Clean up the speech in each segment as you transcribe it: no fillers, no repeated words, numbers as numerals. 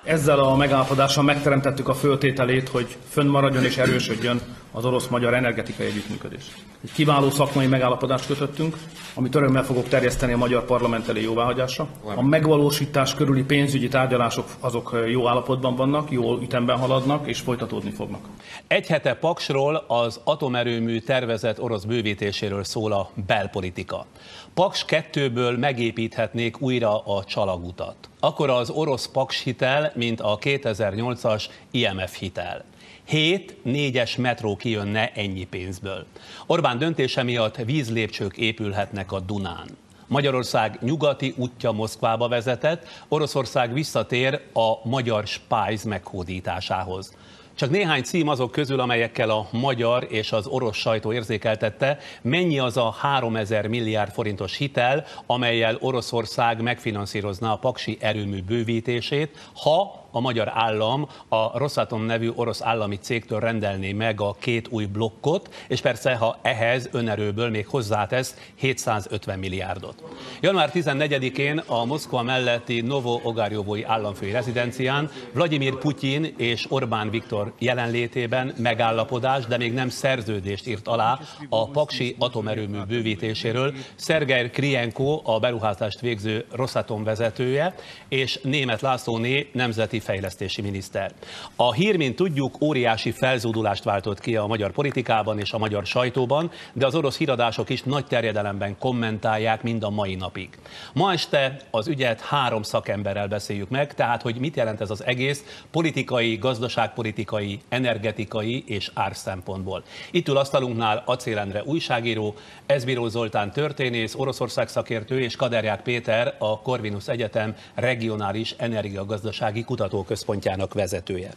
Ezzel a megállapodással megteremtettük a föltételét, hogy fönnmaradjon és erősödjön az orosz-magyar energetikai együttműködés. Egy kiváló szakmai megállapodást kötöttünk, amit örömmel fogok terjeszteni a magyar parlament elé jóváhagyásra. A megvalósítás körüli pénzügyi tárgyalások azok jó állapotban vannak, jól ütemben haladnak és folytatódni fognak. Egy hete Paksról, az atomerőmű tervezett orosz bővítéséről szól a belpolitika. Paks 2-ből megépíthetnék újra a csalagutat. Akkor az orosz Paks hitel, mint a 2008-as IMF hitel. 7 4-es metró kijönne ennyi pénzből. Orbán döntése miatt vízlépcsők épülhetnek a Dunán. Magyarország nyugati útja Moszkvába vezetett, Oroszország visszatér a magyar spájz meghódításához. Csak néhány cím azok közül, amelyekkel a magyar és az orosz sajtó érzékeltette, mennyi az a 3000 milliárd forintos hitel, amellyel Oroszország megfinanszírozná a paksi erőmű bővítését, ha a magyar állam a Rosatom nevű orosz állami cégtől rendelné meg a 2 új blokkot, és persze, ha ehhez önerőből még hozzátesz 750 milliárdot. Január 14-én a Moszkva melletti Novo-Ogarjovói államfői rezidencián Vladimir Putyin és Orbán Viktor jelenlétében megállapodás, de még nem szerződést írt alá a paksi atomerőmű bővítéséről Szergej Krienko, a beruházást végző Rosatom vezetője, és Németh Lászlóné nemzeti fejlesztési miniszter. A hír, mint tudjuk, óriási felzúdulást váltott ki a magyar politikában és a magyar sajtóban, de az orosz híradások is nagy terjedelemben kommentálják mind a mai napig. Ma este az ügyet 3 szakemberrel beszéljük meg, tehát hogy mit jelent ez az egész politikai, gazdaságpolitikai, energetikai és árszempontból. Itt ül asztalunknál Acél Endre újságíró, Eszbiró Zoltán történész, Oroszország szakértő és Kaderják Péter, a Corvinus Egyetem regionális energiagazdasági kutatóközpontjának vezetője.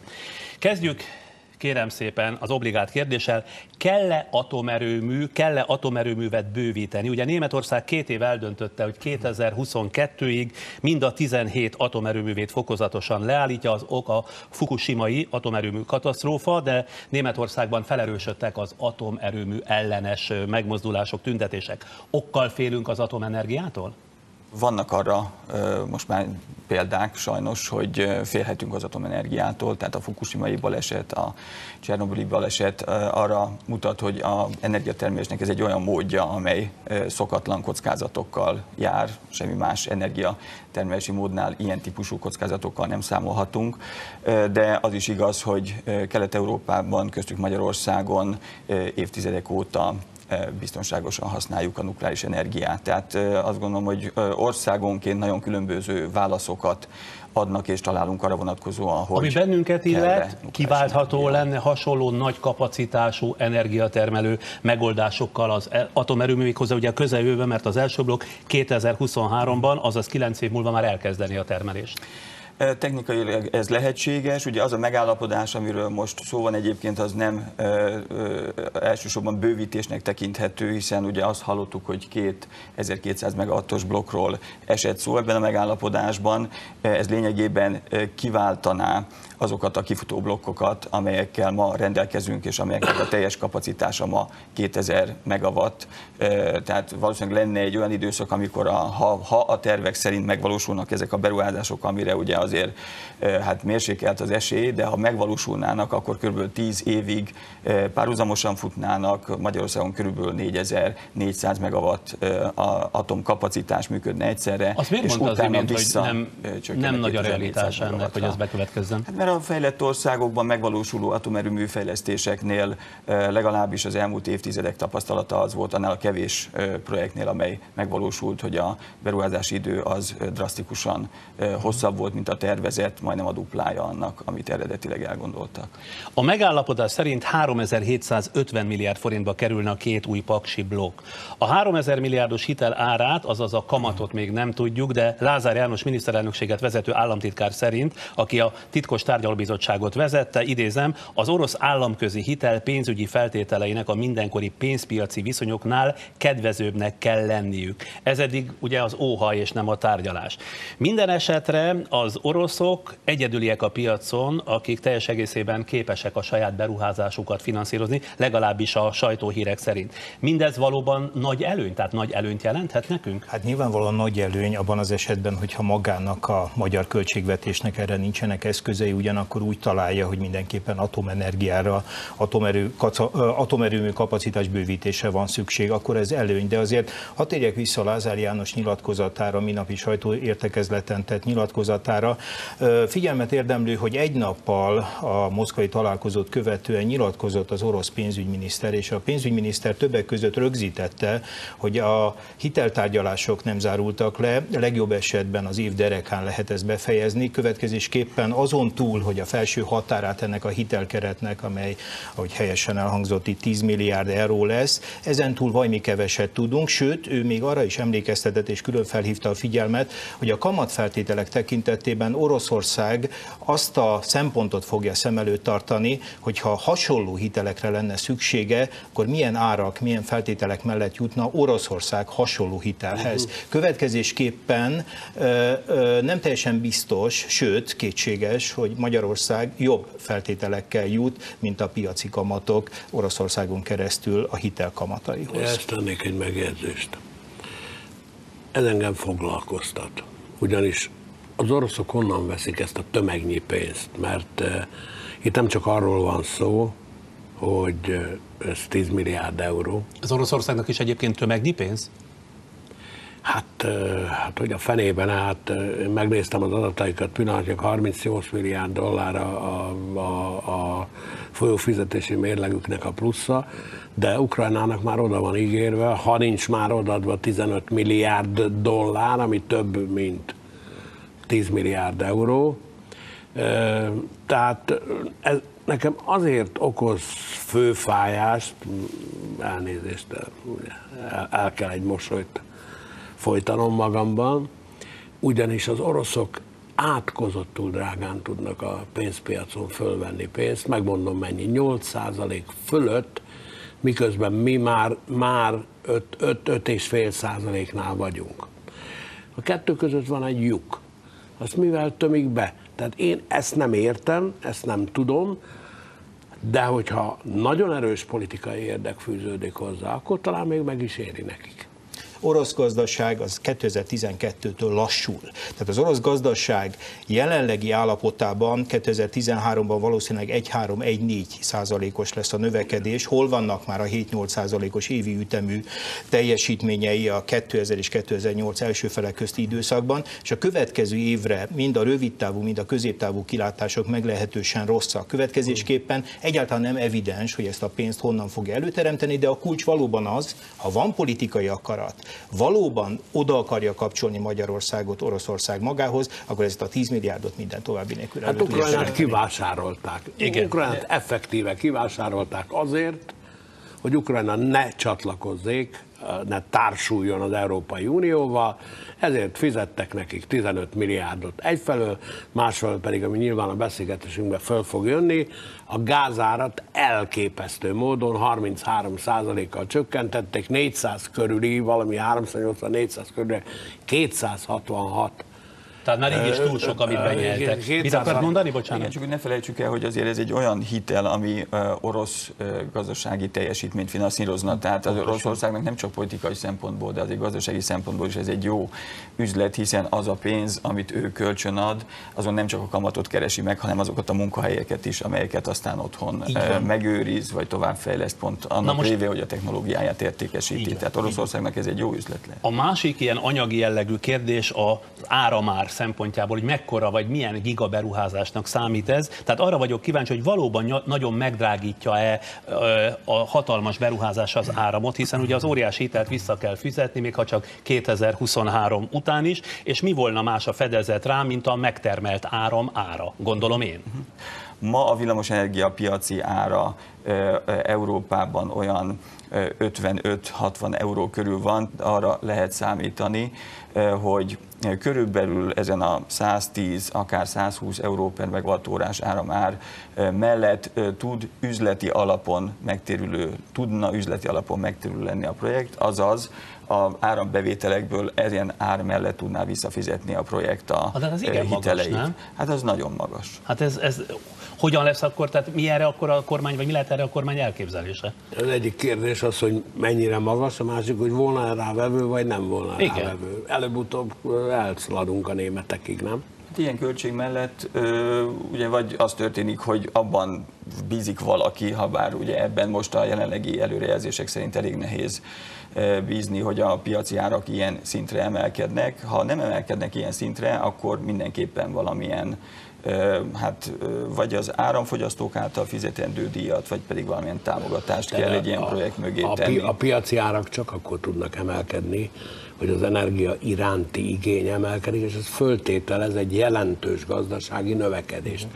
Kezdjük, kérem szépen, az obligát kérdéssel, kell-e atomerőművet bővíteni? Ugye Németország 2 éve eldöntötte, hogy 2022-ig mind a 17 atomerőművét fokozatosan leállítja, az ok a fukushimai atomerőmű katasztrófa, de Németországban felerősödtek az atomerőmű ellenes megmozdulások, tüntetések. Okkal félünk az atomenergiától? Vannak arra most már példák sajnos, hogy félhetünk az atomenergiától, tehát a fukushimai baleset, a csernobili baleset arra mutat, hogy az energiatermelésnek ez egy olyan módja, amely szokatlan kockázatokkal jár, semmi más energiatermelési módnál ilyen típusú kockázatokkal nem számolhatunk, de az is igaz, hogy Kelet-Európában, köztük Magyarországon évtizedek óta biztonságosan használjuk a nukleáris energiát. Tehát azt gondolom, hogy országonként nagyon különböző válaszokat adnak és találunk arra vonatkozóan, hogy... Ami bennünket illet, kiváltható lenne hasonló nagy kapacitású energiatermelő megoldásokkal az atomerőművig hozzá, ugye a közeljövőben, mert az első blokk 2023-ban, azaz 9 év múlva már elkezdeni a termelést. Technikailag ez lehetséges, ugye az a megállapodás, amiről most szó van egyébként, az nem elsősorban bővítésnek tekinthető, hiszen ugye azt hallottuk, hogy 2200 megawattos blokkról esett szó ebben a megállapodásban, ez lényegében kiváltaná azokat a kifutó blokkokat, amelyekkel ma rendelkezünk, és amelyeknek a teljes kapacitása ma 2000 megawatt. Tehát valószínűleg lenne egy olyan időszak, amikor ha a tervek szerint megvalósulnak ezek a beruházások, amire ugye azért hát mérsékelt az esély, de ha megvalósulnának, akkor kb. 10 évig párhuzamosan futnának, Magyarországon kb. 4400 megawatt atomkapacitás működne egyszerre. Azt miért mondta az imént, hogy nem nagy a realitás ennek, hogy ez bekövetkezzen? Hát mert a fejlett országokban megvalósuló atomerőmű fejlesztéseknél legalábbis az elmúlt évtizedek tapasztalata az volt annál a kevés projektnél, amely megvalósult, hogy a beruházási idő az drasztikusan hosszabb volt, mint a tervezett, majdnem a duplája annak, amit eredetileg elgondoltak. A megállapodás szerint 3750 milliárd forintba kerülne a 2 új paksi blokk. A 3000 milliárdos hitel árát, azaz a kamatot még nem tudjuk, de Lázár János miniszterelnökséget vezető államtitkár szerint, aki a titkos tárgyalóbizottságot vezette, idézem, az orosz államközi hitel pénzügyi feltételeinek a mindenkori pénzpiaci viszonyoknál kedvezőbbnek kell lenniük. Ez eddig ugye az óhaj és nem a tárgyalás. Minden esetre az oroszok egyedüliek a piacon, akik teljes egészében képesek a saját beruházásukat finanszírozni, legalábbis a sajtóhírek szerint. Mindez valóban nagy előny, tehát nagy előnyt jelenthet nekünk? Hát nyilvánvalóan nagy előny abban az esetben, hogyha magának a magyar költségvetésnek erre nincsenek eszközei, ugyanakkor úgy találja, hogy mindenképpen atomenergiára, atomerőmű kapacitás bővítésre van szükség, akkor ez előny. De azért hadd térjek vissza Lázár János nyilatkozatára, minapi sajtóértekezleten tett nyilatkozatára. Figyelmet érdemlő, hogy egy nappal a moszkvai találkozót követően nyilatkozott az orosz pénzügyminiszter, és a pénzügyminiszter többek között rögzítette, hogy a hiteltárgyalások nem zárultak le, legjobb esetben az év derekán lehet ezt befejezni, következésképpen azon túl, hogy a felső határát ennek a hitelkeretnek, amely, ahogy helyesen elhangzott, itt 10 milliárd euró lesz, ezen túl valami keveset tudunk, sőt, ő még arra is emlékeztetett és külön felhívta a figyelmet, hogy a kamatfeltételek tekintetében Oroszország azt a szempontot fogja szem előtt tartani, hogyha hasonló hitelekre lenne szüksége, akkor milyen árak, milyen feltételek mellett jutna Oroszország hasonló hitelhez. Következésképpen nem teljesen biztos, sőt kétséges, hogy Magyarország jobb feltételekkel jut, mint a piaci kamatok Oroszországon keresztül a hitel kamataihoz. Ezt tennék egy megjegyzést. Ez engem foglalkoztat. Ugyanis az oroszok honnan veszik ezt a tömegnyi pénzt? Mert itt nem csak arról van szó, hogy ez 10 milliárd euró. Az Oroszországnak is egyébként tömegnyi pénz? Hát hogy a fenében, én megnéztem az adataikat, pillanatnyilag 38 milliárd dollár a folyófizetési mérlegüknek a plusza, de Ukrajnának már oda van ígérve, ha nincs már odaadva 15 milliárd dollár, ami több, mint 10 milliárd euró. Tehát ez nekem azért okoz főfájást, elnézést, el kell egy mosolyt folytanom magamban, ugyanis az oroszok átkozottul drágán tudnak a pénzpiacon fölvenni pénzt, megmondom mennyi, 8% fölött, miközben mi már 5,5%-nál vagyunk. A kettő között van egy lyuk. Azt mivel tömik be? Tehát én ezt nem értem, ezt nem tudom, de hogyha nagyon erős politikai érdek fűződik hozzá, akkor talán még meg is éri nekik. Orosz gazdaság az 2012-től lassul. Tehát az orosz gazdaság jelenlegi állapotában 2013-ban valószínűleg 1,3-1,4%-os lesz a növekedés. Hol vannak már a 7-8%-os évi ütemű teljesítményei a 2000 és 2008 első fele közti időszakban, és a következő évre mind a rövidtávú, mind a középtávú kilátások meglehetősen rosszak. Következésképpen egyáltalán nem evidens, hogy ezt a pénzt honnan fogja előteremteni, de a kulcs valóban az, ha van politikai akarat, valóban oda akarja kapcsolni Magyarországot Oroszország magához, akkor ezt a 10 milliárdot minden további nélkül Hát Ukrajnát kivásárolták. Ukrajnát effektíve kivásárolták azért, hogy Ukrajna ne csatlakozzék, ne társuljon az Európai Unióval, ezért fizettek nekik 15 milliárdot egyfelől, másfelől pedig, ami nyilván a beszélgetésünkben föl fog jönni, a gázárat elképesztő módon 33%-kal csökkentették, 400 körüli, valami 380-400 körüli, 266. Tehát már így is túl sok, amit benyeltek. Mit akart mondani, bocsánat? Igen, csak hogy ne felejtsük el, hogy azért ez egy olyan hitel, ami orosz gazdasági teljesítményt finanszírozna. Tehát az Oroszországnak nem csak politikai szempontból, de azért gazdasági szempontból is ez egy jó üzlet, hiszen az a pénz, amit ő kölcsön ad, azon nem csak a kamatot keresi meg, hanem azokat a munkahelyeket is, amelyeket aztán otthon megőriz, vagy továbbfejleszt pont annak révén, hogy a technológiáját értékesíti. Tehát Oroszországnak ez egy jó üzlet lehet. A másik ilyen anyagi jellegű kérdés az áramár szempontjából, hogy mekkora vagy milyen gigaberuházásnak számít ez. Tehát arra vagyok kíváncsi, hogy valóban nagyon megdrágítja-e a hatalmas beruházás az áramot, hiszen ugye az óriási hitelt vissza kell fizetni, még ha csak 2023 után is, és mi volna más a fedezet rá, mint a megtermelt áram ára, gondolom én. Ma a villamosenergia piaci ára Európában olyan 55-60 euró körül van, arra lehet számítani, hogy körülbelül ezen a 110, akár 120 euró per megawattórás áramár mellett tudna üzleti alapon megtérülő lenni a projekt, azaz az árambevételekből ezen ár mellett tudná visszafizetni a projekt a hiteleit. Magas, hát az nagyon magas. Hát ez hogyan lesz akkor, tehát mi erre akkor a kormány, vagy mi lehet erre a kormány elképzelése? Az egyik kérdés az, hogy mennyire magas, a másik, hogy volna rá vevő, vagy nem volna rá vevő. Előbb-utóbb elszaladunk a németekig, nem? Ilyen költség mellett ugye vagy az történik, hogy abban bízik valaki, ha bár ugye ebben most a jelenlegi előrejelzések szerint elég nehéz bízni, hogy a piaci árak ilyen szintre emelkednek. Ha nem emelkednek ilyen szintre, akkor mindenképpen valamilyen vagy az áramfogyasztók által fizetendő díjat, vagy pedig valamilyen támogatást kell egy ilyen projekt mögé tenni. A piaci árak csak akkor tudnak emelkedni, hogy az energia iránti igény emelkedik, és ez föltételez egy jelentős gazdasági növekedést.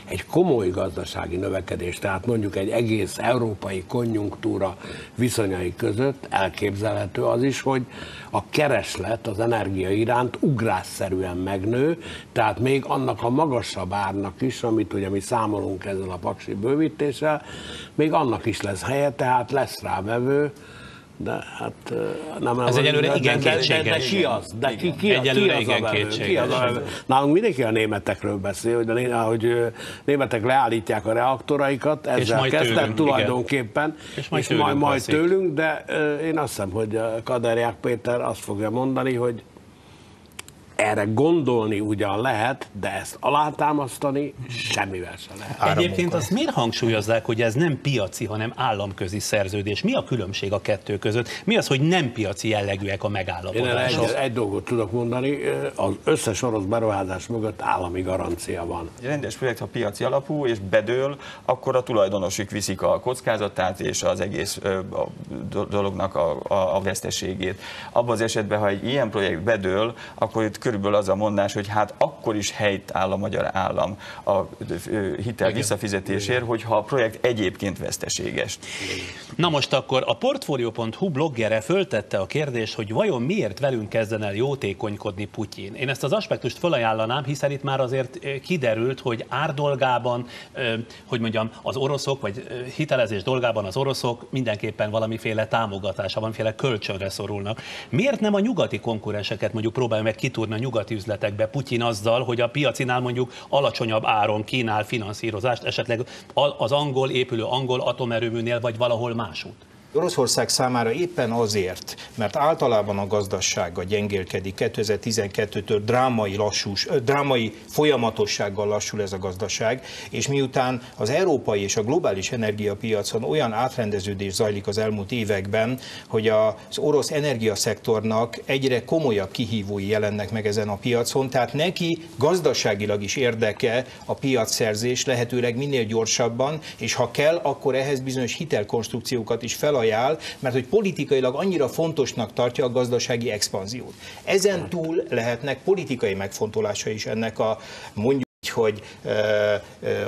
Egy komoly gazdasági növekedést, tehát mondjuk egy egész európai konjunktúra viszonyai között elképzelhető az is, hogy a kereslet az energia iránt ugrásszerűen megnő, tehát még annak a magasabb árnak is, amit ugye mi számolunk ezzel a paksi bővítéssel, még annak is lesz helye, tehát lesz rá vevő. De hát nem, ez egyelőre igen kétséges. De ki az? De ki az a vevő? Nálunk mindenki a németekről beszél, hogy németek leállítják a reaktoraikat, ezzel kezdtek tulajdonképpen, és majd tőlünk, de én azt hiszem, hogy Kaderják Péter azt fogja mondani, hogy erre gondolni ugyan lehet, de ezt alátámasztani semmivel sem lehet. Egyébként azt miért hangsúlyozzák, hogy ez nem piaci, hanem államközi szerződés? Mi a különbség a kettő között? Mi az, hogy nem piaci jellegűek a megállapodások? Én egy dolgot tudok mondani, az összes orosz beruházás mögött állami garancia van. Egy rendes projekt, ha piaci alapú és bedől, akkor a tulajdonosok viszik a kockázatát és az egész dolognak a veszteségét. Abban az esetben, ha egy ilyen projekt bedől, akkor itt körülbelül az a mondás, hogy hát akkor is helyt áll a magyar állam a hitel visszafizetésért, hogyha a projekt egyébként veszteséges. Na most akkor a Portfolio.hu bloggere föltette a kérdést, hogy vajon miért velünk kezden el jótékonykodni Putyin. Én ezt az aspektust felajánlanám, hiszen itt már azért kiderült, hogy árdolgában, hogy mondjam, az oroszok, vagy hitelezés dolgában az oroszok mindenképpen valamiféle támogatásra, valamiféle kölcsönre szorulnak. Miért nem a nyugati konkurenseket mondjuk próbálja meg kitúrni a nyugati üzletekbe Putyin azzal, hogy a piacinál mondjuk alacsonyabb áron kínál finanszírozást, esetleg az épülő angol atomerőműnél, vagy valahol másút? Oroszország számára éppen azért, mert általában a gazdasága gyengélkedik, 2012-től drámai folyamatossággal lassul ez a gazdaság, és miután az európai és a globális energiapiacon olyan átrendeződés zajlik az elmúlt években, hogy az orosz energiaszektornak egyre komolyabb kihívói jelennek meg ezen a piacon, tehát neki gazdaságilag is érdeke a piacszerzés lehetőleg minél gyorsabban, és ha kell, akkor ehhez bizonyos hitelkonstrukciókat is felajánl, mert hogy politikailag annyira fontosnak tartja a gazdasági expanziót. Ezen túl lehetnek politikai megfontolása is ennek a mondjuk, hogy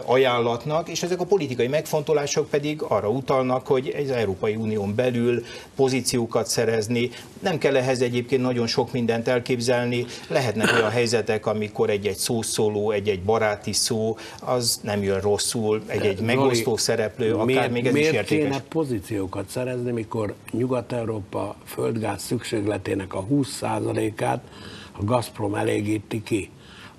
ajánlatnak, és ezek a politikai megfontolások pedig arra utalnak, hogy az Európai Unión belül pozíciókat szerezni. Nem kell ehhez egyébként nagyon sok mindent elképzelni. Lehetnek olyan helyzetek, amikor egy-egy szószóló, egy-egy baráti szó, az nem jön rosszul, egy-egy megosztó szereplő, akár még ez is értékes. Miért kéne pozíciókat szerezni, mikor Nyugat-Európa földgáz szükségletének a 20%-át a Gazprom elégíti ki?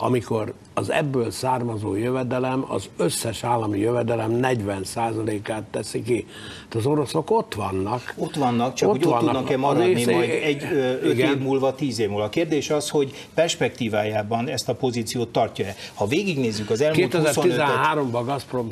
Amikor az ebből származó jövedelem, az összes állami jövedelem 40%-át teszi ki. Az oroszok ott vannak. Ott vannak, csak hogy ott tudnak-e maradni majd 5 év múlva, 10 év múlva. A kérdés az, hogy perspektívájában ezt a pozíciót tartja-e. Ha végignézzük az elmúlt 2013-ban a Gazprom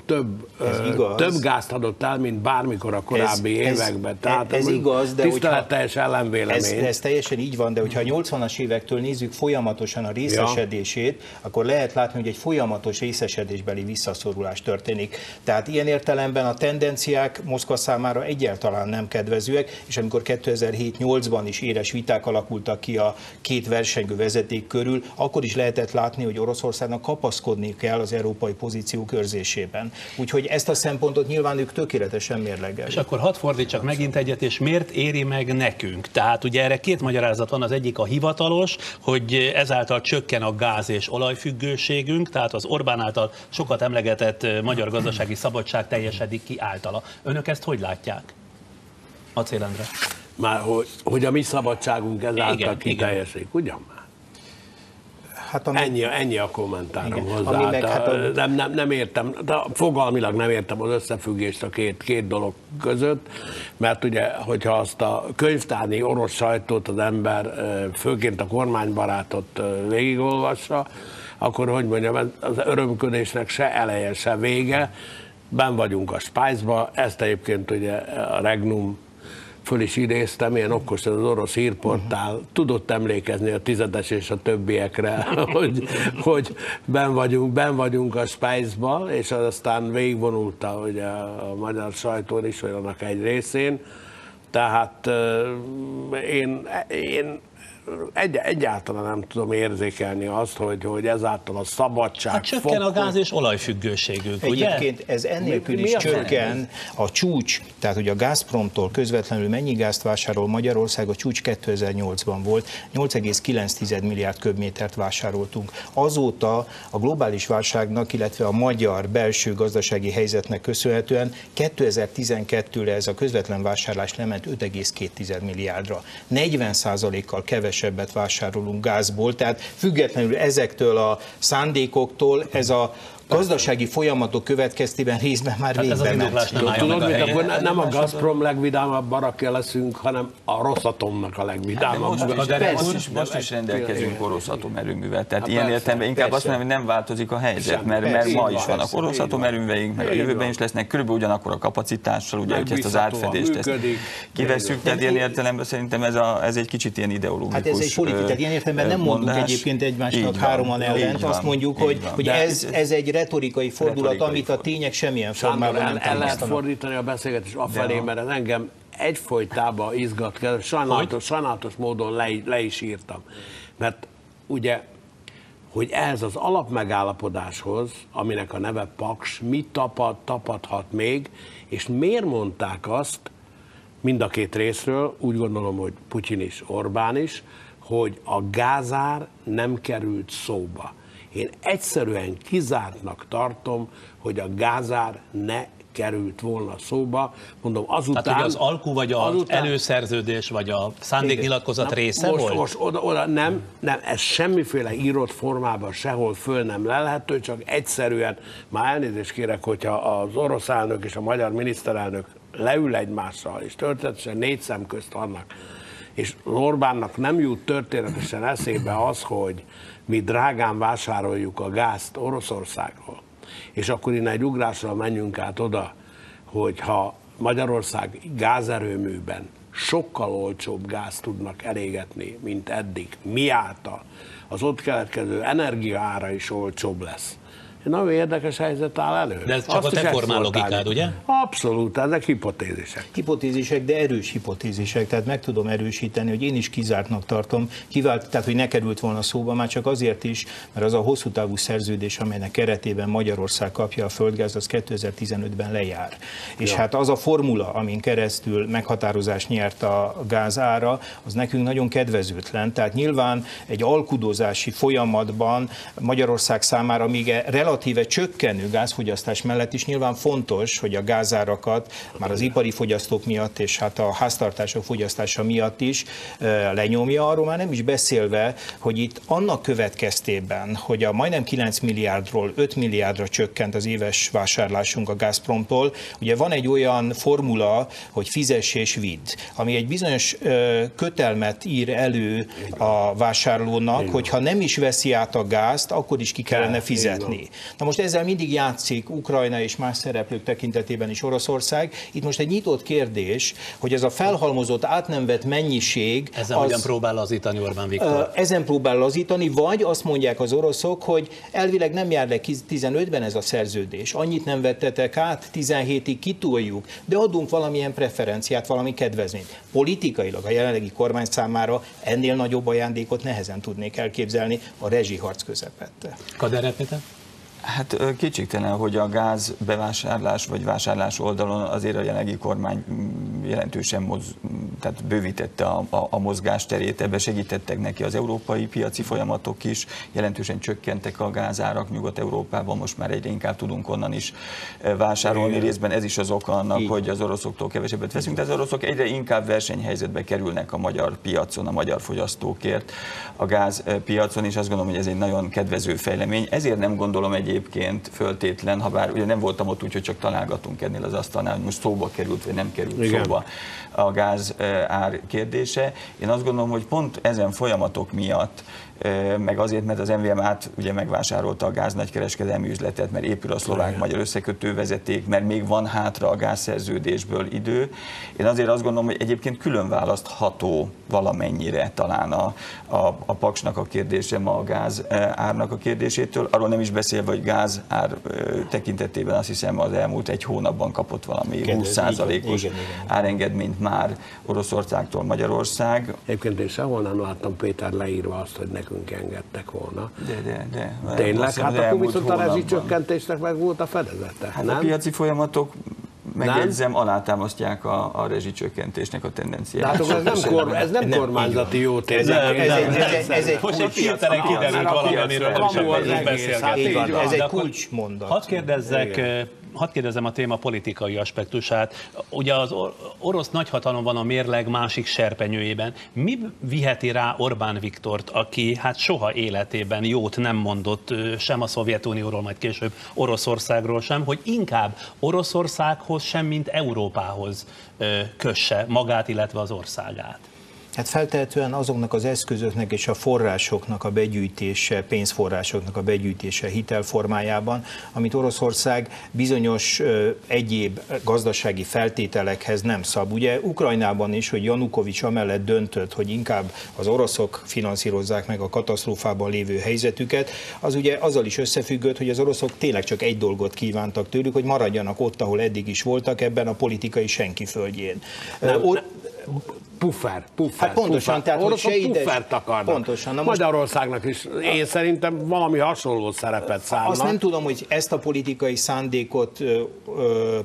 több gázt adott el, mint bármikor a korábbi években. Tehát ez igaz, de tiszteletteljes ellenvélemény. Ez teljesen így van, de hogyha a 80-as évektől nézzük folyamatosan a részesedését, kilép, akkor lehet látni, hogy egy folyamatos részesedésbeli visszaszorulás történik. Tehát ilyen értelemben a tendenciák Moszkva számára egyáltalán nem kedvezőek, és amikor 2007-8-ban is éles viták alakultak ki a két versengő vezeték körül, akkor is lehetett látni, hogy Oroszországnak kapaszkodni kell az európai pozíció körzésében. Úgyhogy ezt a szempontot nyilván ők tökéletesen mérlegelik. És akkor hadd fordítsak megint egyet, és miért éri meg nekünk? Tehát ugye erre két magyarázat van, az egyik a hivatalos, hogy ezáltal csökken a gáz- és olajfüggőségünk, tehát az Orbán által sokat emlegetett magyar gazdasági szabadság teljesedik ki általa. Önök ezt hogy látják? Acél Endre. Már hogy a mi szabadságunk ezáltal kiteljesedik, ugyan már? Hát ennyi a kommentárom hozzá. Nem értem, de fogalmilag nem értem az összefüggést a két dolog között, mert ugye, hogyha azt a könyvtárnyi orosz sajtót az ember, főként a kormánybarátot végigolvassa, akkor, hogy mondjam, az örömködésnek se eleje, se vége. Benn vagyunk a Spice-ba, ezt egyébként ugye a Regnum föl is idéztem, ilyen okos az orosz hírportál, tudott emlékezni a Tizedes és a többiekre, hogy benn vagyunk a Spice-ba, és aztán végigvonulta ugye a magyar sajtón is, vagy annak egy részén. Tehát én egyáltalán nem tudom érzékelni azt, hogy ezáltal a szabadság... Hát csökken a gáz- és olajfüggőségünk, ugye? Egyébként ez ennélkül is csökken a csúcs, tehát hogy a Gazpromtól közvetlenül mennyi gázt vásárol Magyarország, a csúcs 2008-ban volt, 8,9 milliárd köbmétert vásároltunk. Azóta a globális válságnak, illetve a magyar belső gazdasági helyzetnek köszönhetően 2012-re ez a közvetlen vásárlás lement 5,2 milliárdra. 40%-kal kevesebbet vásárolunk gázból, tehát függetlenül ezektől a szándékoktól ez a gazdasági folyamatok következtében részben már végbe ment. Tudod, hogy akkor nem a Gazprom legvidámabb barakja leszünk, hanem a Rosatomnak a legvidámabb. Most is rendelkezünk orosz atomerőművel. Tehát ilyen értelemben inkább azt mondom, hogy nem változik a helyzet, mert ma is vannak orosz atomerőműveink, meg a jövőben is lesznek, körülbelül ugyanakkor a kapacitással, ugye, hogy ezt az átfedést kivesszük, tehát ilyen értelemben szerintem ez egy kicsit ilyen ideológikus. Hát ez egy politika, tehát ilyen értelemben nem mondunk egyébként egymásnak hároman ellent, azt mondjuk, hogy ez egy retorikai fordulat, amit a tények semmilyen formában nem támasztanak. El lehet fordítani a beszélgetést afelé, mert ez engem egyfolytában izgat, sajnálatos módon le is írtam. Mert ugye, hogy ehhez az alapmegállapodáshoz, aminek a neve Paks, mit tapadhat még, és miért mondták azt mind a két részről, úgy gondolom, hogy Putyin is, Orbán is, hogy a gázár nem került szóba. Én egyszerűen kizártnak tartom, hogy a gázár ne került volna szóba. Mondom, azután... Tehát az alkú, vagy az előszerződés, vagy a szándéknyilatkozat része volt? Most oda nem, ez semmiféle írott formában sehol föl nem lelhető, csak egyszerűen, már elnézést kérek, hogyha az orosz elnök és a magyar miniszterelnök leül egymással, és történetesen 4 szem közt vannak, és Orbánnak nem jut történetesen eszébe az, hogy mi drágán vásároljuk a gázt Oroszországról, és akkor innen egy ugrásra menjünk át oda, hogy ha Magyarország gázerőműben sokkal olcsóbb gázt tudnak elégetni, mint eddig, miáltal az ott keletkező energia ára is olcsóbb lesz. Nagyon érdekes helyzet áll elő. De ez csak a te formál logikád, ugye? Abszolút, ezek hipotézisek. Hipotézisek, de erős hipotézisek, tehát meg tudom erősíteni, hogy én is kizártnak tartom, tehát hogy ne került volna szóba, már csak azért is, mert az a hosszú távú szerződés, amelynek keretében Magyarország kapja a földgáz, az 2015-ben lejár. És hát az a formula, amin keresztül meghatározás nyert a gáz ára, az nekünk nagyon kedvezőtlen. Tehát nyilván egy alkudozási folyamatban Magyarország számára még relatíve csökkenő gázfogyasztás mellett is nyilván fontos, hogy a gázárakat már az ipari fogyasztók miatt és hát a háztartások fogyasztása miatt is lenyomja, arról már nem is beszélve, hogy itt annak következtében, hogy a majdnem 9 milliárdról 5 milliárdra csökkent az éves vásárlásunk a Gazpromtól, ugye van egy olyan formula, hogy fizess és vidd, ami egy bizonyos kötelmet ír elő a vásárlónak, hogyha nem is veszi át a gázt, akkor is ki kellene fizetni. Na most ezzel mindig játszik Ukrajna és más szereplők tekintetében is Oroszország. Itt most egy nyitott kérdés, hogy ez a felhalmozott, át nem vett mennyiség... Ezen hogyan próbál lazítani Orbán Viktor? Ezen próbál lazítani, vagy azt mondják az oroszok, hogy elvileg nem jár le 15-ben ez a szerződés. Annyit nem vettetek át, 17-ig kitoljuk, de adunk valamilyen preferenciát, valami kedvezményt. Politikailag a jelenlegi kormány számára ennél nagyobb ajándékot nehezen tudnék elképzelni a rezsiharc közepette. Kader Péter? Hát kétségtelen, hogy a gáz bevásárlás vagy vásárlás oldalon azért a jelenlegi kormány jelentősen tehát bővítette a mozgásterét, ebbe segítettek neki az európai piaci folyamatok is, jelentősen csökkentek a gázárak Nyugat-Európában, most már egyre inkább tudunk onnan is vásárolni, részben ez is az oka annak, hogy az oroszoktól kevesebbet veszünk, de az oroszok egyre inkább versenyhelyzetbe kerülnek a magyar piacon, a magyar fogyasztókért, a gázpiacon, és azt gondolom, hogy ez egy nagyon kedvező fejlemény. Ezért nem gondolom egyébként föltétlen, ha bár ugye nem voltam ott, úgyhogy csak találgatunk ennél az asztalnál, hogy most szóba került, vagy nem került szóba a gáz ár kérdése. Én azt gondolom, hogy pont ezen folyamatok miatt, meg azért, mert az MVM-át ugye megvásárolta a gáz nagykereskedelmi üzletet, mert épül a szlovák-magyar összekötő vezeték, mert még van hátra a gázszerződésből idő. Én azért azt gondolom, hogy egyébként külön választható valamennyire talán a paksnak a kérdése ma a gáz árnak a kérdésétől. Arról nem is beszélve, hogy gáz ár tekintetében azt hiszem az elmúlt egy hónapban kapott valami 20%-os árengedményt már Oroszországtól Magyarország. Egyébként én sehol nem láttam, Péter, leírva azt, hogy nekünk engedtek volna. De. Tényleg? Hát akkor viszont a rezsicsökkentésnek meg volt a fedezete. Hát nem? A piaci folyamatok, megjegyzem, alátámasztják a rezsicsökkentésnek a tendenciát. Tehát ez nem kormányzati jó tényleg. Most egy hirtelen kiderült valamiről, nem is akarunk beszélgetni. Ez egy kulcsmondat. Hadd kérdezzem a téma politikai aspektusát. Ugye az orosz nagyhatalom van a mérleg másik serpenyőjében. Mi viheti rá Orbán Viktort, aki hát soha életében jót nem mondott sem a Szovjetunióról, majd később Oroszországról sem, hogy inkább Oroszországhoz sem, mint Európához kösse magát, illetve az országát? Hát feltehetően azoknak az eszközöknek és a forrásoknak a begyűjtése, pénzforrásoknak a begyűjtése hitelformájában, amit Oroszország bizonyos egyéb gazdasági feltételekhez nem szab. Ugye Ukrajnában is, hogy Janukovics amellett döntött, hogy inkább az oroszok finanszírozzák meg a katasztrófában lévő helyzetüket, az ugye azzal is összefüggött, hogy az oroszok tényleg csak egy dolgot kívántak tőlük, hogy maradjanak ott, ahol eddig is voltak, ebben a politikai senki földjén. Puffer. Hát pontosan, tehát hogy se puffert akarnak. Pontosan. Na most Magyarországnak is én szerintem valami hasonló szerepet szánnak. Azt nem tudom, hogy ezt a politikai szándékot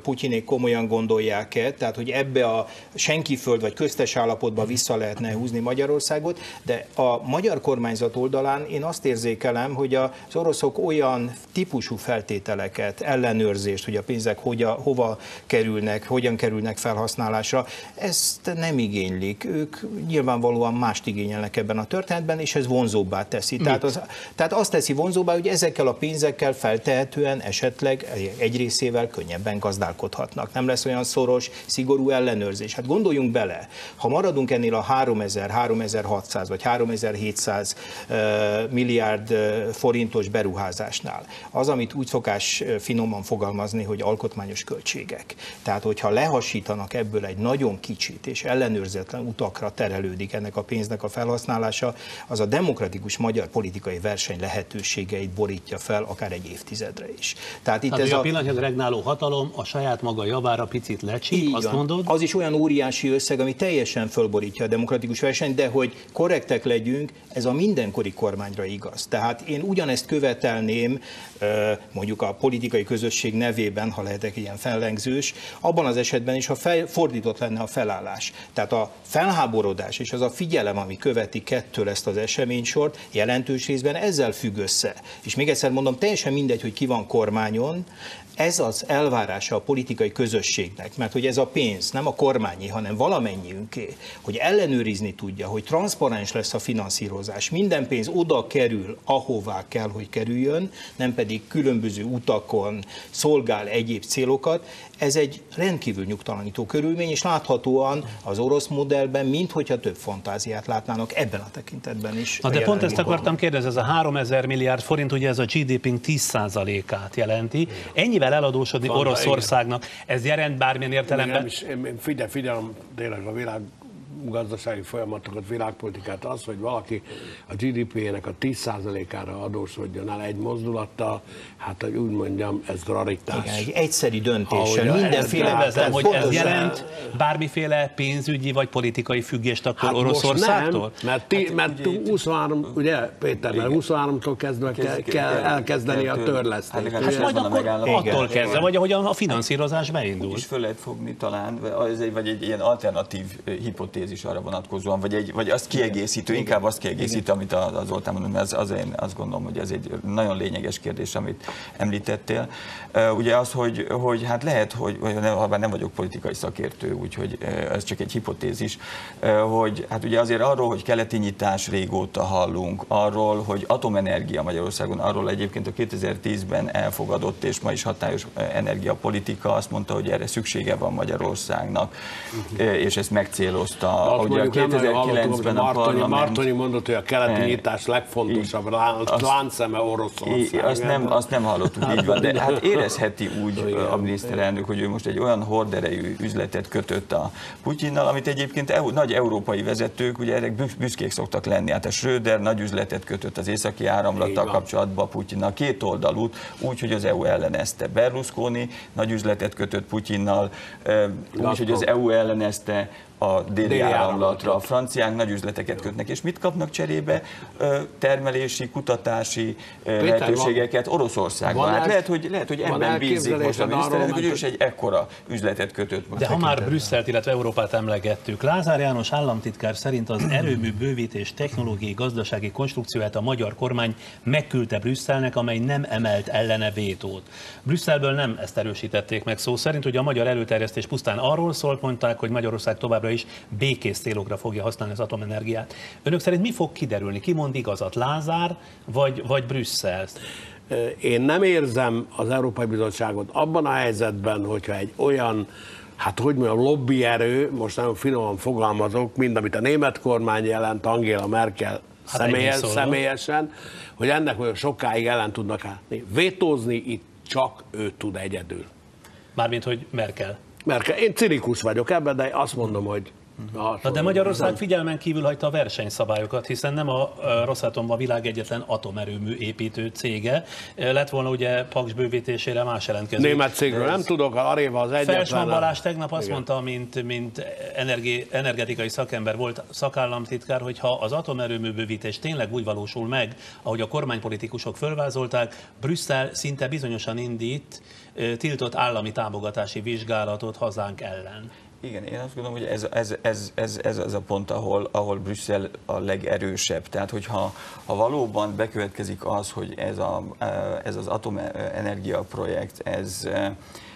Putyinék komolyan gondolják-e, tehát hogy ebbe a senkiföld vagy köztes állapotba vissza lehetne húzni Magyarországot, de a magyar kormányzat oldalán én azt érzékelem, hogy az oroszok olyan típusú feltételeket, ellenőrzést, hogy a pénzek hova kerülnek, hogyan kerülnek felhasználásra, ezt nem igénylik. Ők nyilvánvalóan mást igényelnek ebben a történetben, és ez vonzóbbá teszi. Tehát azt teszi vonzóbbá, hogy ezekkel a pénzekkel feltehetően esetleg egy részével könnyebben gazdálkodhatnak. Nem lesz olyan szoros, szigorú ellenőrzés. Hát gondoljunk bele, ha maradunk ennél a 3000, 3600 vagy 3700 milliárd forintos beruházásnál, az, amit úgy szokás finoman fogalmazni, hogy alkotmányos költségek. Tehát, hogyha lehasítanak ebből egy nagyon kicsit és ellenőrzetlen utakra terelődik ennek a pénznek a felhasználása, az a demokratikus magyar politikai verseny lehetőségeit borítja fel akár egy évtizedre is. Tehát itt ez a pillanatnyilag regnáló hatalom a saját maga javára picit lecsíp, azt mondod? Az is olyan óriási összeg, ami teljesen fölborítja a demokratikus versenyt, de hogy korrektek legyünk, ez a mindenkori kormányra igaz. Tehát én ugyanezt követelném, mondjuk a politikai közösség nevében, ha lehetek ilyen fellengzős, abban az esetben is, ha fordított lenne a felállás. Tehát a felháborodás és az a figyelem, ami követi kettől ezt az eseménysort, jelentős részben ezzel függ össze. És még egyszer mondom, teljesen mindegy, hogy ki van kormányon, ez az elvárása a politikai közösségnek, mert hogy ez a pénz nem a kormányi, hanem valamennyiünké, hogy ellenőrizni tudja, hogy transzparens lesz a finanszírozás, minden pénz oda kerül, ahová kell, hogy kerüljön, nem pedig különböző utakon szolgál egyéb célokat, ez egy rendkívül nyugtalanító körülmény, és láthatóan az orosz modell modellben, minthogyha több fantáziát látnának ebben a tekintetben is. Na de pont ezt akartam kérdezni, ez a 3000 milliárd forint, ugye ez a GDP-nk 10%-át jelenti. Ennyivel eladósodni Oroszországnak, ez jelent bármilyen értelemben? Én figyelem tényleg a világ gazdasági folyamatokat, világpolitikát, az, hogy valaki a GDP-nek a 10%-ára adósodjon el egy mozdulattal, hát hogy úgy mondjam, ez raritás. Igen, egy egyszeri döntéssel, mindenféle... hogy ez jelent bármiféle pénzügyi vagy politikai függést akkor hát Oroszországtól? Nem, mert 23, ugye Péter, mert 23-tól kezdve kell elkezdeni a törlesztést. Hát majd akkor attól kezdve, vagy ahogyan a finanszírozás beindul. És föl lehet fogni talán, vagy egy ilyen alternatív hipotézis arra vonatkozóan, vagy azt kiegészítő, inkább azt kiegészítő, amit az Zoltán mondom, mert az én azt gondolom, hogy ez egy nagyon lényeges kérdés, amit említettél. Ugye az, hogy hát lehet, hogy ha nem vagyok politikai szakértő, úgyhogy ez csak egy hipotézis, hogy hát ugye azért arról, hogy keleti nyitás régóta hallunk, arról, hogy atomenergia Magyarországon, arról egyébként a 2010-ben elfogadott és ma is hatályos energiapolitika azt mondta, hogy erre szüksége van Magyarországnak, és ezt megcélozta. Ugye a 2009-ben a parlament... Martonyi mondott, hogy a keleti nyitás legfontosabb láncszeme Oroszország. Azt nem hallottuk, így van, de hát érezheti úgy a miniszterelnök, hogy ő most egy olyan horderejű üzletet kötött a Putyinnal, amit egyébként nagy európai vezetők, ugye erre büszkék szoktak lenni. Hát a Schröder nagy üzletet kötött az északi áramlattal kapcsolatban Putyinnal, kétoldalút, úgy, hogy az EU ellenezte. Berlusconi nagy üzletet kötött Putyinnal, úgy, hogy az EU ellenezte a déli áramlatra. A franciák nagy üzleteket kötnek, és mit kapnak cserébe? Termelési, kutatási lehetőségeket Oroszországban. Hát lehet, hogy ebben bízik most a miniszterelnök, hogy ő is egy ekkora üzletet kötött most. De ha már Brüsszelt, illetve Európát emlegettük, Lázár János államtitkár szerint az erőmű bővítés technológiai, gazdasági konstrukcióját a magyar kormány megküldte Brüsszelnek, amely nem emelt ellene vétót. Brüsszelből nem ezt erősítették meg szó szerint, hogy a magyar előterjesztés pusztán arról szólt, mondták, hogy Magyarország továbbra is békés célokra fogja használni az atomenergiát. Önök szerint mi fog kiderülni? Ki mond igazat? Lázár vagy Brüsszel? Én nem érzem az Európai Bizottságot abban a helyzetben, hogyha egy olyan, hát hogy mondjam, lobbyerő, most nagyon finoman fogalmazok, mint amit a német kormány jelent, Angela Merkel személyesen, hogy ennek olyan sokáig ellen tudnak állni. Vétózni itt csak ő tud egyedül. Mármint, hogy Merkel. Én cinikus vagyok ebben, de azt mondom, hogy... De Magyarország figyelmen kívül hagyta a versenyszabályokat, hiszen nem a Rosatom a világ egyetlen atomerőmű építő cége. Lett volna ugye Paks bővítésére más jelentkező. Német cégről nem tudok, Aréva az egyetlen. Felsman Balázs tegnap azt mondta, mint energetikai szakember volt, szakállamtitkár, hogy ha az atomerőmű bővítés tényleg úgy valósul meg, ahogy a kormánypolitikusok fölvázolták, Brüsszel szinte bizonyosan indít tiltott állami támogatási vizsgálatot hazánk ellen. Igen, én azt gondolom, hogy ez az a pont, ahol Brüsszel a legerősebb. Tehát, hogyha valóban bekövetkezik az, hogy ez az atomenergia projekt,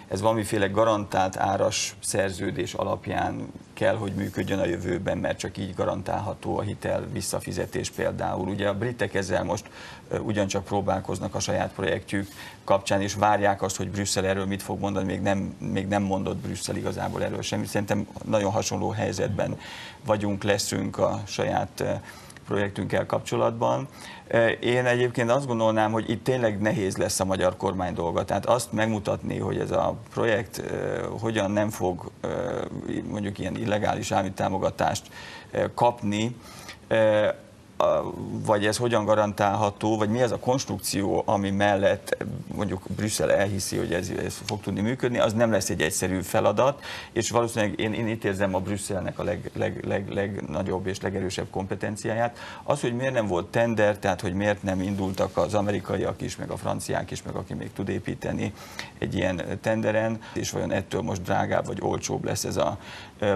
ez valamiféle garantált áras szerződés alapján kell, hogy működjön a jövőben, mert csak így garantálható a hitel visszafizetés például. Ugye a britek ezzel most ugyancsak próbálkoznak a saját projektjük kapcsán, és várják azt, hogy Brüsszel erről mit fog mondani, még nem mondott Brüsszel igazából erről semmit. Szerintem nagyon hasonló helyzetben leszünk a saját projektünkkel kapcsolatban. Én egyébként azt gondolnám, hogy itt tényleg nehéz lesz a magyar kormány dolga. Tehát azt megmutatni, hogy ez a projekt hogyan nem fog mondjuk ilyen illegális állami támogatást kapni, vagy ez hogyan garantálható, vagy mi az a konstrukció, ami mellett mondjuk Brüsszel elhiszi, hogy ez fog tudni működni, az nem lesz egy egyszerű feladat, és valószínűleg én itt érzem a Brüsszelnek a legnagyobb és legerősebb kompetenciáját. Az, hogy miért nem volt tender, tehát hogy miért nem indultak az amerikaiak is, meg a franciák is, meg aki még tud építeni egy ilyen tenderen, és vajon ettől most drágább vagy olcsóbb lesz ez a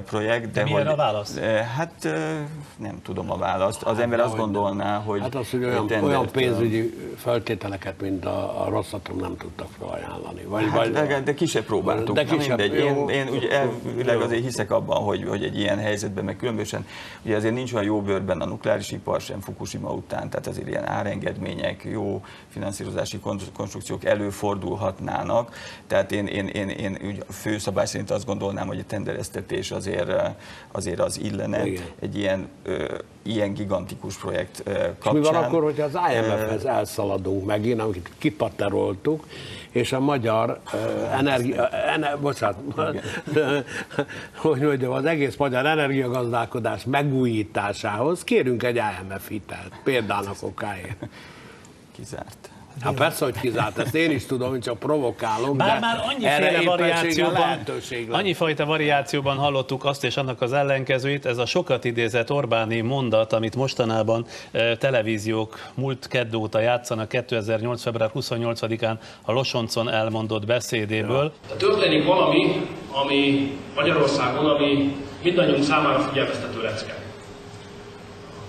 projekt. De milyen a válasz? Hát nem tudom a választ. Az ember azt azt gondolná, hogy... Hát az, hogy olyan pénzügyi feltételeket, mint a Rosszatom nem tudtak felajánlani. De kisebb próbáltuk. De kisebb, én ugye elvileg azért hiszek abban, hogy egy ilyen helyzetben, meg különbözően, ugye azért nincs olyan jó bőrben a nukleáris ipar sem Fukushima után, tehát azért ilyen árengedmények, jó finanszírozási konstrukciók előfordulhatnának. Tehát én úgy főszabály szerint azt gondolnám, hogy a tendereztetés azért az illene. Igen. Egy ilyen gigantikus projekt kapcsán. Mi van akkor, hogyha az IMF-hez elszaladunk megint, amit kipateroltuk, és a magyar az egész magyar energiagazdálkodás megújításához kérünk egy IMF hitelt, például okáért. Kizárt. Hát persze, hogy kizárt, ezt én is tudom, hogy csak provokálok, de annyifajta variációban hallottuk azt és annak az ellenkezőit, ez a sokat idézett Orbáni mondat, amit mostanában televíziók múlt kedd óta játszanak 2008. február 28-án a Losoncon elmondott beszédéből. Ja. Történik valami, ami Magyarországon, ami mindannyiunk számára figyelmeztető lecke.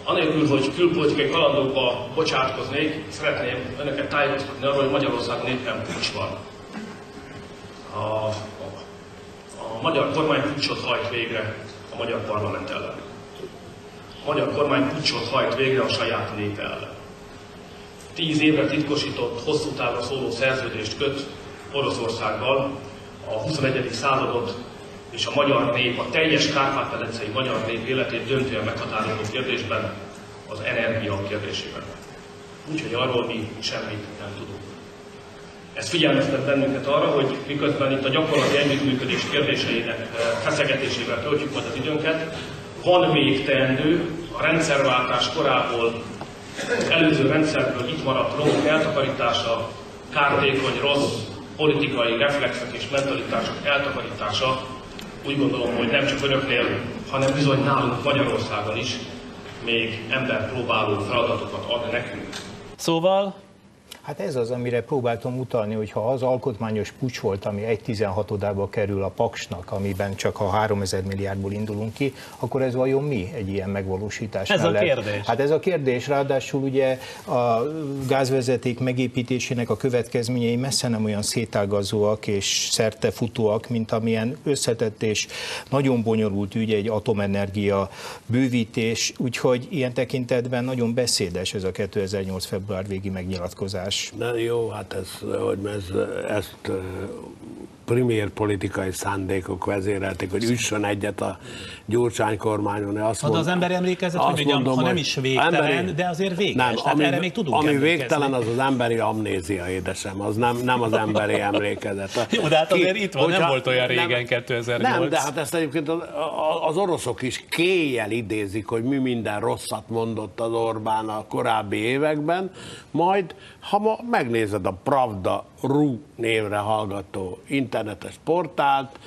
Anélkül, hogy külpolitikai kalandokba bocsátkoznék, szeretném önöket tájékoztatni arról, hogy Magyarországon éppen puccs van. A magyar kormány puccsot hajt végre a magyar parlament ellen. A magyar kormány puccsot hajt végre a saját népe ellen. 10 évre titkosított, hosszú távra szóló szerződést köt Oroszországgal, a 21. századot és a magyar nép, a teljes kárpát-medencei magyar nép életét döntően meghatározó kérdésben, az energia kérdésében. Úgyhogy arról mi semmit nem tudunk. Ez figyelmeztet bennünket arra, hogy miközben itt a gyakorlati együttműködés kérdéseinek feszegetésével töltjük majd az időnket, van még teendő a rendszerváltás korából, az előző rendszerből itt maradt romok eltakarítása, kártékony, rossz politikai reflexek és mentalitások eltakarítása. Úgy gondolom, hogy nem csak önöknél, hanem bizony nálunk Magyarországon is még emberpróbáló feladatokat ad nekünk. Szóval? Hát ez az, amire próbáltam utalni, hogy ha az alkotmányos puccs volt, ami 1/16-ába kerül a Paksnak, amiben csak a 3000 milliárdból indulunk ki, akkor ez vajon mi egy ilyen megvalósítás ez mellett? A kérdés. Hát ez a kérdés, ráadásul ugye a gázvezeték megépítésének a következményei messze nem olyan szétágazóak és szertefutóak, mint amilyen összetett és nagyon bonyolult ügy egy atomenergia bővítés, úgyhogy ilyen tekintetben nagyon beszédes ez a 2008. február végi megnyilatkozás. De jó, hát ezt primér politikai szándékok vezérelték, hogy üssön egyet a Gyurcsány kormányon. Az ember emlékezett, hogy mondjam, ha nem is végtelen, de azért véges. Nem, erre még tudunk ami végtelen, az az emberi amnézia, édesem, az nem az emberi emlékezet. Jó, de hát azért itt van, nem volt olyan régen 2008. Nem, de hát ezt egyébként az oroszok is kéjjel idézik, hogy mi minden rosszat mondott az Orbán a korábbi években, majd ha ma megnézed a Pravda.ru névre hallgató internetes portált,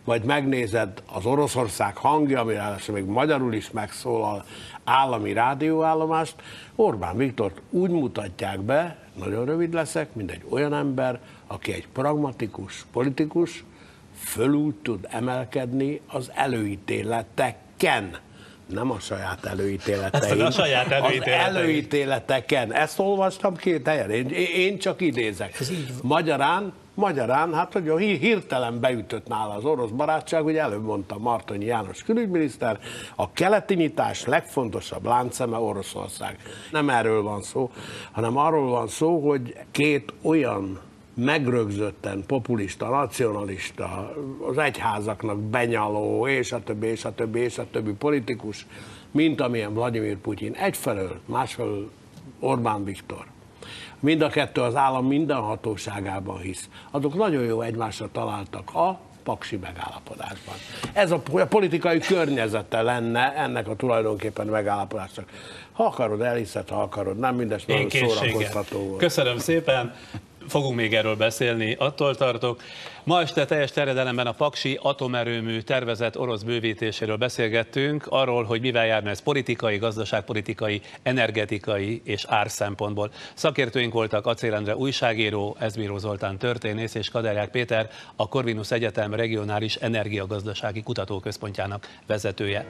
vagy megnézed az Oroszország hangja, ami ráadásul még magyarul is megszólal, állami rádióállomást, Orbán Viktort úgy mutatják be, nagyon rövid leszek, mint egy olyan ember, aki egy pragmatikus politikus, fölül tud emelkedni az előítéleteken. Nem a saját előítéletein. A saját előítéletein. Az előítéleteken. Ezt olvastam 2 helyen. Én csak idézek. Magyarán, hát hogy hirtelen beütött nála az orosz barátság, ugye előbb mondta Martonyi János külügyminiszter, a keleti nyitás legfontosabb láncszeme Oroszország. Nem erről van szó, hanem arról van szó, hogy 2 olyan megrögzötten populista, nacionalista, az egyházaknak benyaló, és a többi politikus, mint amilyen Vladimir Putyin egyfelől, másfelől Orbán Viktor. Mind a kettő az állam minden hatóságában hisz. Azok nagyon jó egymásra találtak a paksi megállapodásban. Ez a politikai környezete lenne ennek a tulajdonképpen megállapodásnak. Ha akarod, elhiszed, ha akarod, nem mindes nagyon szórakoztató volt. Köszönöm szépen. Fogunk még erről beszélni, attól tartok. Ma este teljes terjedelemben a paksi atomerőmű tervezett orosz bővítéséről beszélgettünk, arról, hogy mivel járna ez politikai, gazdaságpolitikai, energetikai és árszempontból. Szakértőink voltak Acél Endre újságíró, Eszbíró Zoltán történész és Kaderják Péter, a Corvinus Egyetem regionális energiagazdasági kutatóközpontjának vezetője.